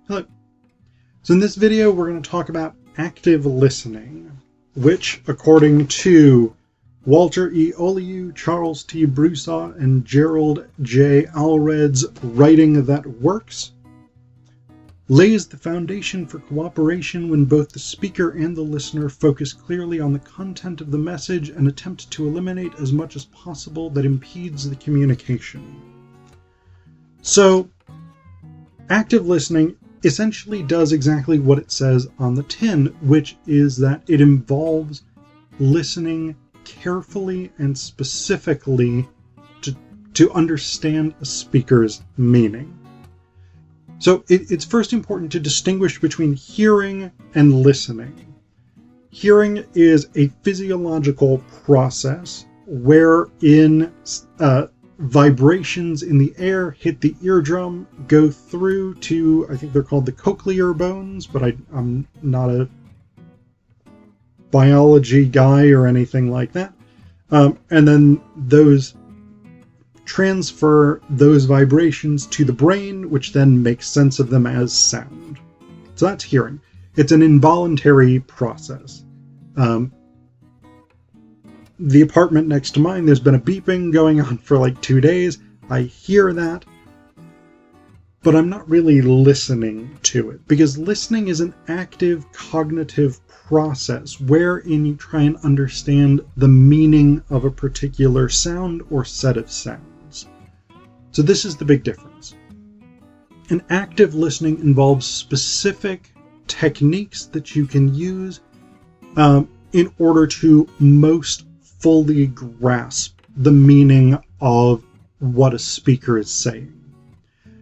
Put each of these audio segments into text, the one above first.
Hello. So in this video, we're going to talk about active listening, which, according to Walter E. Oliu, Charles T. Broussard, and Gerald J. Allred's Writing That Works, lays the foundation for cooperation when both the speaker and the listener focus clearly on the content of the message and attempt to eliminate as much as possible that impedes the communication. So, active listening essentially does exactly what it says on the tin, which is that it involves listening carefully and specifically to understand a speaker's meaning. So it's first important to distinguish between hearing and listening. Hearing is a physiological process wherein vibrations in the air hit the eardrum, go through to, I think they're called the cochlear bones, but I'm not a biology guy or anything like that. And then those transfer those vibrations to the brain, which then makes sense of them as sound. So that's hearing. It's an involuntary process. The apartment next to mine, there's been a beeping going on for like 2 days. I hear that, but I'm not really listening to it, because listening is an active cognitive process wherein you try and understand the meaning of a particular sound or set of sounds. So this is the big difference. An active listening involves specific techniques that you can use in order to most fully grasp the meaning of what a speaker is saying.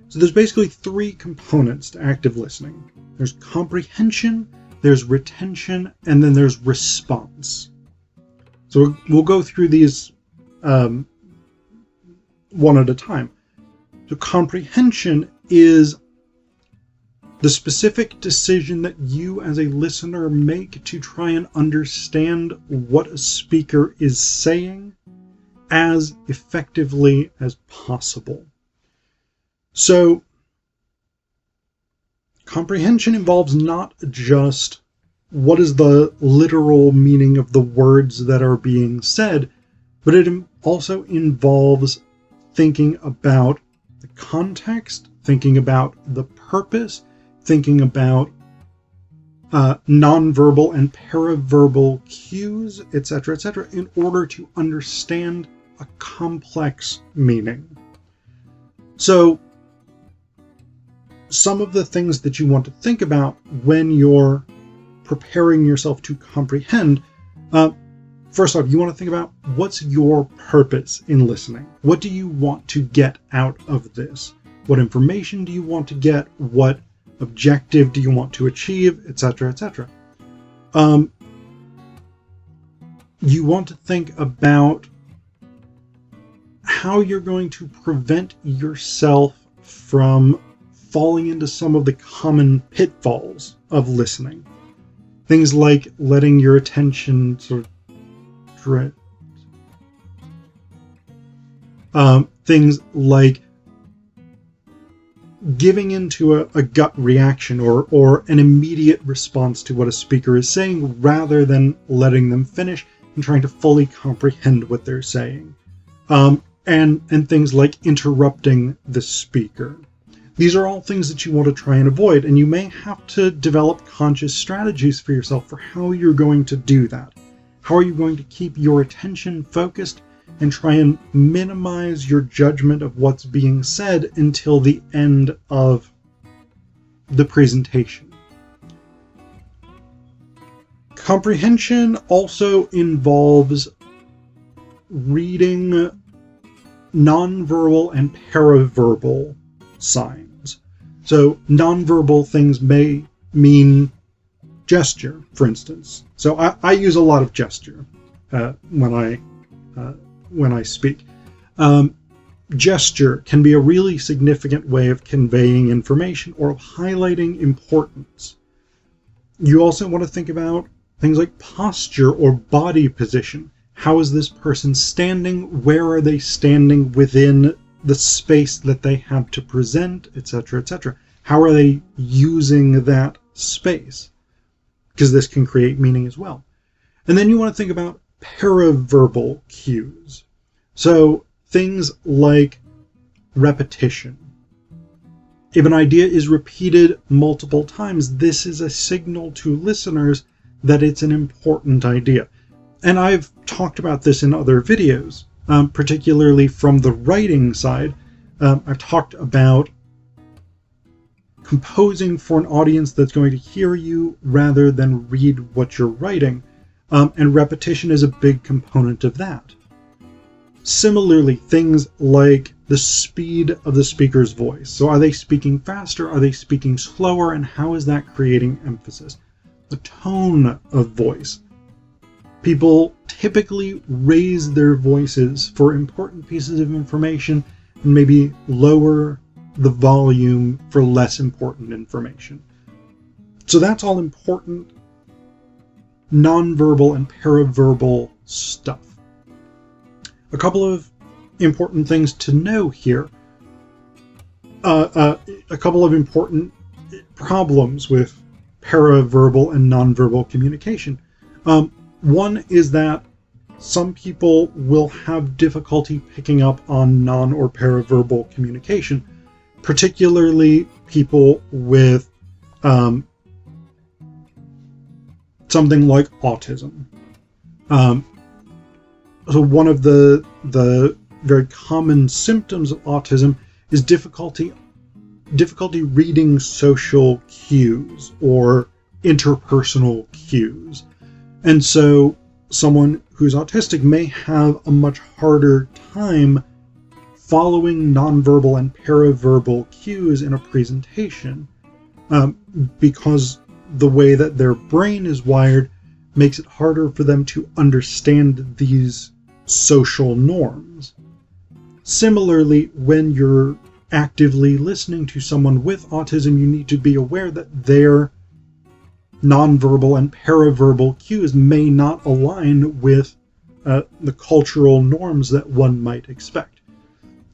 So there's basically 3 components to active listening. There's comprehension, there's retention, and then there's response. So we'll go through these one at a time. So comprehension is the specific decision that you as a listener make to try and understand what a speaker is saying as effectively as possible. So, comprehension involves not just what is the literal meaning of the words that are being said, but it also involves thinking about the context, thinking about the purpose, thinking about nonverbal and paraverbal cues, etc., in order to understand a complex meaning. So, some of the things that you want to think about when you're preparing yourself to comprehend, first off, you want to think about what's your purpose in listening. What do you want to get out of this? What information do you want to get? What objective do you want to achieve, etc. You want to think about how you're going to prevent yourself from falling into some of the common pitfalls of listening. Things like letting your attention sort of drift. Things like giving into a gut reaction or an immediate response to what a speaker is saying rather than letting them finish and trying to fully comprehend what they're saying. And things like interrupting the speaker. These are all things that you want to try and avoid, and you may have to develop conscious strategies for yourself for how you're going to do that. How are you going to keep your attention focused and try and minimize your judgment of what's being said until the end of the presentation? Comprehension also involves reading nonverbal and paraverbal signs. So nonverbal things may mean gesture, for instance. So I use a lot of gesture when I speak. Gesture can be a really significant way of conveying information or of highlighting importance. You also want to think about things like posture or body position. How is this person standing? Where are they standing within the space that they have to present, etc., etc. How are they using that space? Because this can create meaning as well. And then you want to think about paraverbal cues. So things like repetition. If an idea is repeated multiple times, this is a signal to listeners that it's an important idea. And I've talked about this in other videos, particularly from the writing side. I've talked about composing for an audience that's going to hear you rather than read what you're writing. And repetition is a big component of that. Similarly, things like the speed of the speaker's voice. So are they speaking faster? Are they speaking slower? And how is that creating emphasis? The tone of voice. People typically raise their voices for important pieces of information and maybe lower the volume for less important information. So that's all important nonverbal and paraverbal stuff. A couple of important things to know here. A couple of important problems with paraverbal and nonverbal communication. One is that some people will have difficulty picking up on non or paraverbal communication, particularly people with something like autism. So one of the very common symptoms of autism is difficulty reading social cues or interpersonal cues. And so someone who's autistic may have a much harder time following nonverbal and paraverbal cues in a presentation because the way that their brain is wired makes it harder for them to understand these social norms. Similarly, when you're actively listening to someone with autism, you need to be aware that their nonverbal and paraverbal cues may not align with the cultural norms that one might expect.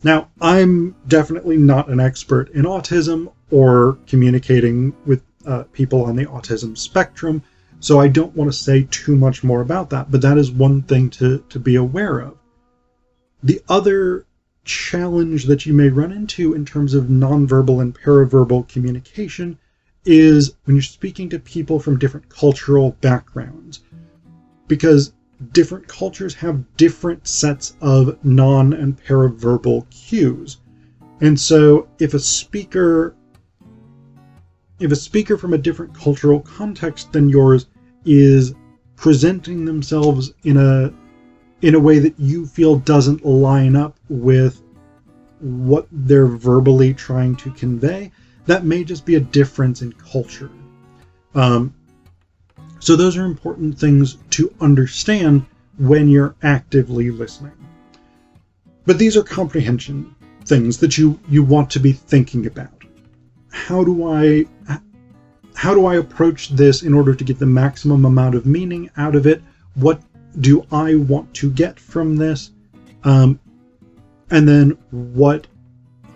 Now, I'm definitely not an expert in autism or communicating with people on the autism spectrum, so I don't want to say too much more about that, but that is one thing to be aware of. The other challenge that you may run into in terms of nonverbal and paraverbal communication is when you're speaking to people from different cultural backgrounds, because different cultures have different sets of non and paraverbal cues. And so if a speaker from a different cultural context than yours is presenting themselves in a way that you feel doesn't line up with what they're verbally trying to convey, that may just be a difference in culture. So those are important things to understand when you're actively listening. But these are comprehension things that you want to be thinking about. How do I approach this in order to get the maximum amount of meaning out of it? What do I want to get from this? And then what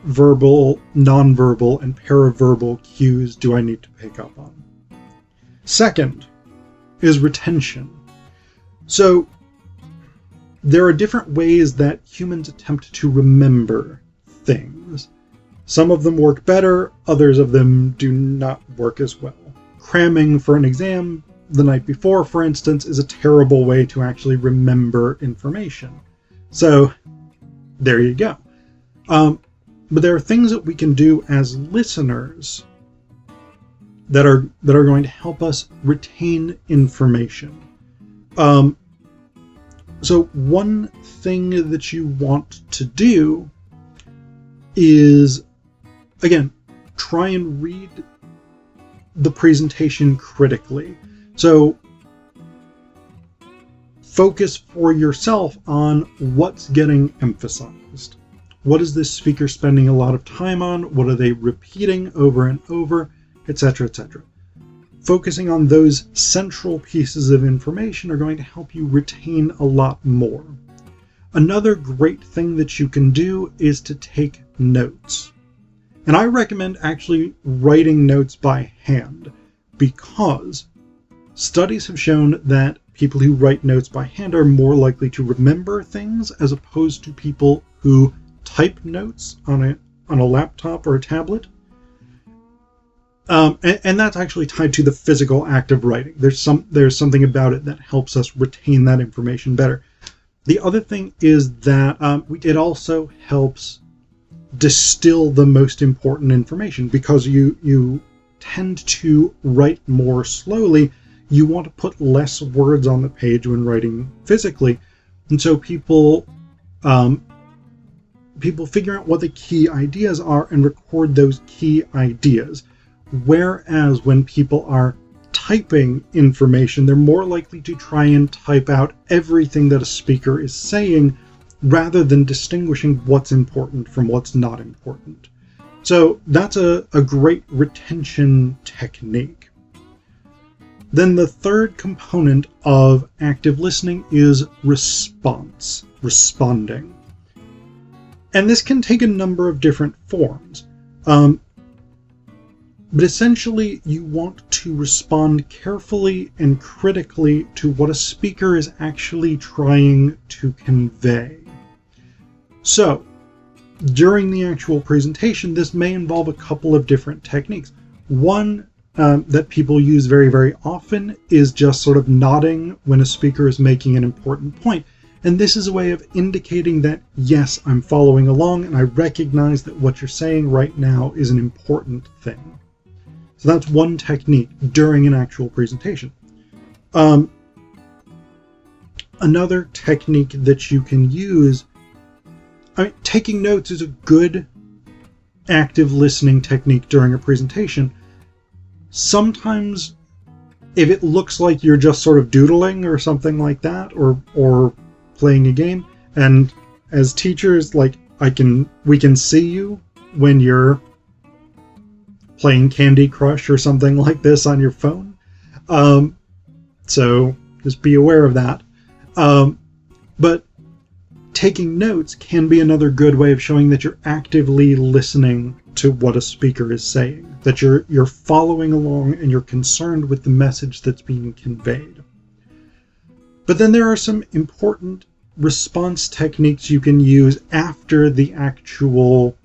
verbal, nonverbal, and paraverbal cues do I need to pick up on? Second is retention. So there are different ways that humans attempt to remember things. Some of them work better, others of them do not work as well. Cramming for an exam the night before, for instance, is a terrible way to actually remember information. So there you go. But there are things that we can do as listeners that are going to help us retain information. So one thing that you want to do is, again, try and read the presentation critically. So focus for yourself on what's getting emphasized. What is this speaker spending a lot of time on? What are they repeating over and over, etc., etc. Focusing on those central pieces of information are going to help you retain a lot more. Another great thing that you can do is to take notes. And I recommend actually writing notes by hand, because studies have shown that people who write notes by hand are more likely to remember things as opposed to people who type notes on a laptop or a tablet. And that's actually tied to the physical act of writing. There's something about it that helps us retain that information better. The other thing is that it also helps distill the most important information, because you tend to write more slowly. You want to put less words on the page when writing physically, and so people figure out what the key ideas are and record those key ideas. Whereas when people are typing information, they're more likely to try and type out everything that a speaker is saying, rather than distinguishing what's important from what's not important. So that's a great retention technique. Then the third component of active listening is response, responding. And this can take a number of different forms. But essentially, you want to respond carefully and critically to what a speaker is actually trying to convey. So, during the actual presentation, this may involve a couple of different techniques. One that people use very, very often is just sort of nodding when a speaker is making an important point. And this is a way of indicating that, yes, I'm following along and I recognize that what you're saying right now is an important thing. So that's one technique during an actual presentation. Another technique that you can use, taking notes is a good active listening technique during a presentation. Sometimes if it looks like you're just sort of doodling or something like that, or playing a game, and as teachers, we can see you when you're playing Candy Crush or something like this on your phone. So just be aware of that. But taking notes can be another good way of showing that you're actively listening to what a speaker is saying, that you're following along and you're concerned with the message that's being conveyed. But then there are some important response techniques you can use after the actual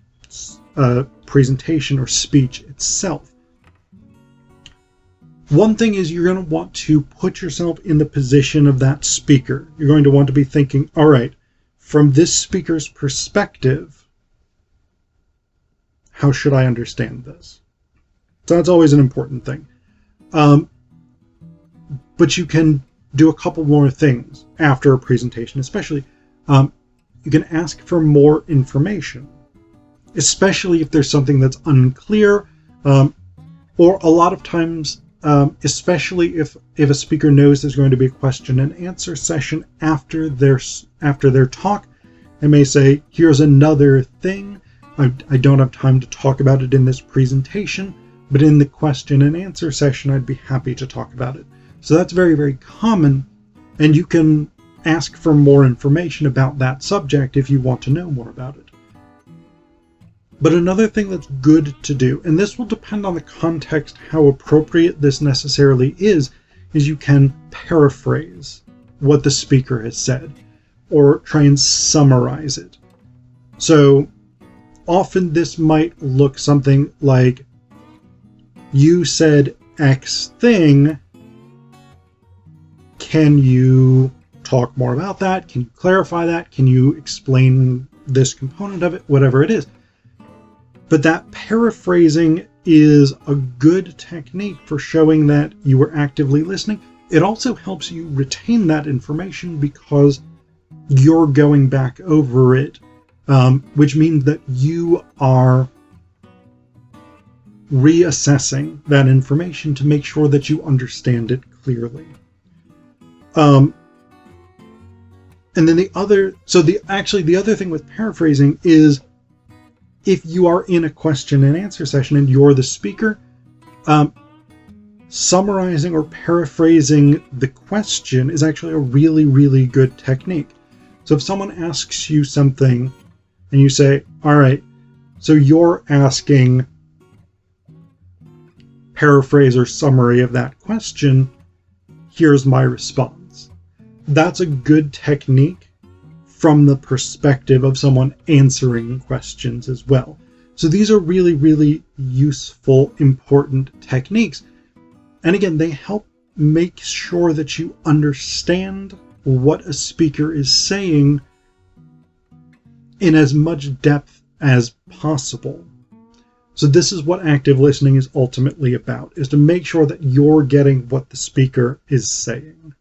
presentation or speech itself. One thing is, you're going to want to put yourself in the position of that speaker. You're going to want to be thinking, all right, from this speaker's perspective, how should I understand this? So that's always an important thing. But you can do a couple more things after a presentation, especially. You can ask for more information, especially if there's something that's unclear, or a lot of times, especially if a speaker knows there's going to be a question and answer session after their talk, and may say, here's another thing. I don't have time to talk about it in this presentation, but in the question and answer session, I'd be happy to talk about it. So that's very, very common, and you can ask for more information about that subject if you want to know more about it. But another thing that's good to do, and this will depend on the context how appropriate this necessarily is you can paraphrase what the speaker has said, or try and summarize it. So often this might look something like, you said X thing, can you talk more about that? Can you clarify that? Can you explain this component of it? Whatever it is. But that paraphrasing is a good technique for showing that you were actively listening. It also helps you retain that information because you're going back over it, which means that you are reassessing that information to make sure that you understand it clearly. And then the other thing with paraphrasing is, if you are in a question and answer session and you're the speaker, summarizing or paraphrasing the question is actually a really, really good technique. So if someone asks you something and you say, all right, So you're asking paraphrase or summary of that question. Here's my response. That's a good technique from the perspective of someone answering questions as well. So these are really, really useful, important techniques. And again, they help make sure that you understand what a speaker is saying in as much depth as possible. So this is what active listening is ultimately about, is to make sure that you're getting what the speaker is saying.